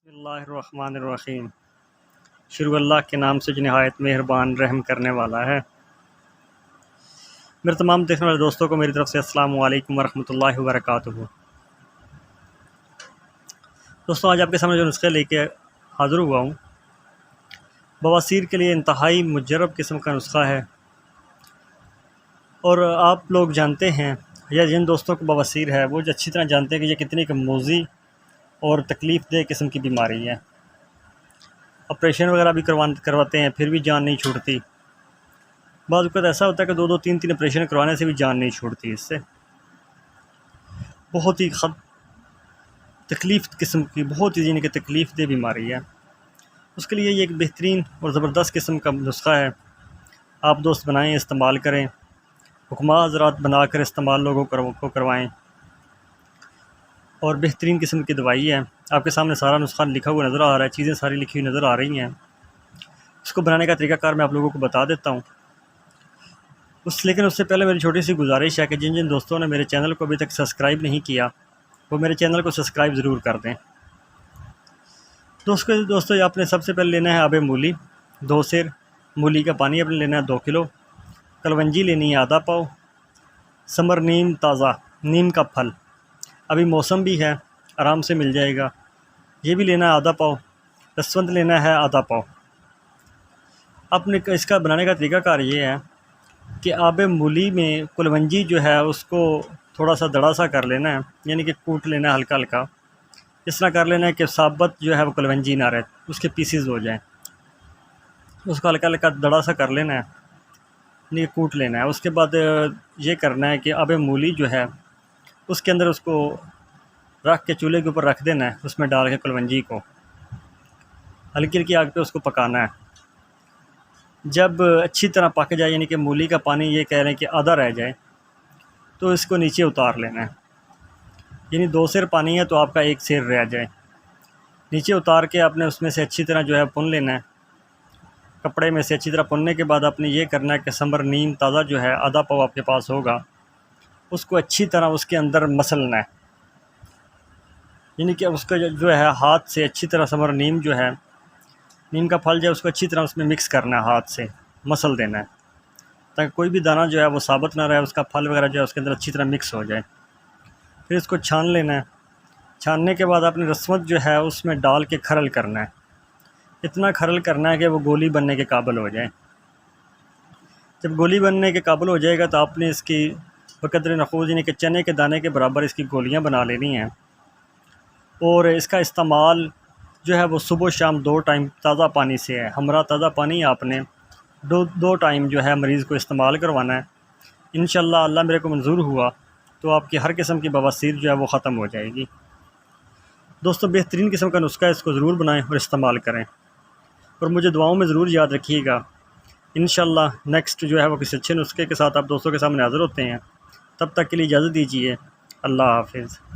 बिस्मिल्लाहिर्रहमानिर्रहीम। शुरू अल्लाह के नाम से जो नहायत मेहरबान रहम करने वाला है। मेरे तमाम देखने वाले दोस्तों को मेरी तरफ से अस्सलामु अलैकुम वरहमतुल्लाहि वबरकातुहू। दोस्तों, आज आपके सामने जो नुस्खे लेके हाज़िर हुआ हूँ, बवासीर के लिए इंतहाई मुजर्रब किस्म का नुस्खा है। और आप लोग जानते हैं, या जिन दोस्तों को बवासीर है वो अच्छी तरह जानते हैं कि ये कितनी कमोज़ी और तकलीफ़ दह किस्म की बीमारी है। ऑपरेशन वगैरह भी करवाते हैं, फिर भी जान नहीं छूटती। बाद वक़्त ऐसा होता है कि दो तीन ऑपरेशन करवाने से भी जान नहीं छूटती। इससे बहुत ही तकलीफ़ किस्म की, बहुत ही यानी कि तकलीफ़ दह बीमारी है। उसके लिए ये एक बेहतरीन और ज़बरदस्त किस्म का नुस्खा है। आप दोस्त बनाएं, इस्तेमाल करें, हुक्मा हज़रात बनाकर इस्तेमाल लोगों को करवाएँ। और बेहतरीन किस्म की दवाई है। आपके सामने सारा नुस्खा लिखा हुआ नज़र आ रहा है, चीज़ें सारी लिखी हुई नज़र आ रही हैं। इसको बनाने का तरीक़ाकार मैं आप लोगों को बता देता हूँ। लेकिन उससे पहले मेरी छोटी सी गुजारिश है कि जिन जिन दोस्तों ने मेरे चैनल को अभी तक सब्सक्राइब नहीं किया, वो मेरे चैनल को सब्सक्राइब ज़रूर कर दें। दोस्तों आपने सबसे पहले लेना है आबे मूली, 2 सेर मूली का पानी आपने लेना है 2 किलो। कलवंजी लेनी है आधा पाव। समर नीम ताज़ा, नीम का फल, अभी मौसम भी है, आराम से मिल जाएगा, ये भी लेना है आधा पाव। रसवंत लेना है आधा पाव। अपने इसका बनाने का तरीक़ाकार ये है कि आबे मूली में कलवंजी जो है उसको थोड़ा सा दड़ा सा कर लेना है, यानी कि कूट लेना है हल्का हल्का। इस तरह कर लेना है कि साबत जो है वो कलवंजी ना रहे, उसके पीसीज हो जाएं। उसको हल्का हल्का दड़ा सा कर लेना है, यानी कूट लेना है। उसके बाद ये करना है कि आबे मूली जो है उसके अंदर उसको रख के चूल्हे के ऊपर रख देना है, उसमें डाल के कलवंजी को हल्की हल्की आग पे उसको पकाना है। जब अच्छी तरह पक जाए, यानी कि मूली का पानी ये कह रहे हैं कि आधा रह जाए, तो इसको नीचे उतार लेना है। यानी 2 सेर पानी है तो आपका 1 सेर रह जाए, नीचे उतार के आपने उसमें से अच्छी तरह जो है पुन लेना है। कपड़े में से अच्छी तरह पुनने के बाद आपने ये करना है कि समर नीम ताज़ा जो है आधा पाव आपके पास होगा, उसको अच्छी तरह उसके अंदर मसलना है। यानी कि उसका जो है हाथ से अच्छी तरह समर नीम जो है, नीम का फल जो है उसको अच्छी तरह उसमें मिक्स करना है, हाथ से मसल देना है, ताकि कोई भी दाना जो है वो साबुत ना रहे, उसका फल वगैरह जो है उसके अंदर अच्छी तरह मिक्स हो जाए। फिर इसको छान लेना है। छानने के बाद आपने रसवंत जो है उसमें डाल के खरल करना है। इतना खरल करना है कि वो गोली बनने के काबिल हो जाए। जब गोली बनने के काबिल हो जाएगा तो आपने इसकी बकदर नखूज, यानी कि चने के दाने के बराबर इसकी गोलियाँ बना लेनी हैं। और इसका इस्तेमाल जो है वो सुबह शाम 2 टाइम ताज़ा पानी से है। हमरा ताज़ा पानी आपने दो टाइम जो है मरीज़ को इस्तेमाल करवाना है। इंशाअल्लाह अल्लाह मेरे को मंजूर हुआ तो आपकी हर किस्म की बवासीर जो है वो ख़त्म हो जाएगी। दोस्तों, बेहतरीन किस्म का नुस्खा है, इसको ज़रूर बनाएं और इस्तेमाल करें। और मुझे दुआओं में ज़रूर याद रखिएगा। इंशाअल्लाह नेक्स्ट जो है वो किसी अच्छे नुस्खे के साथ आप दोस्तों के सामने हाज़िर होते हैं। तब तक के लिए इजाज़त दीजिए। अल्लाह हाफ़िज़।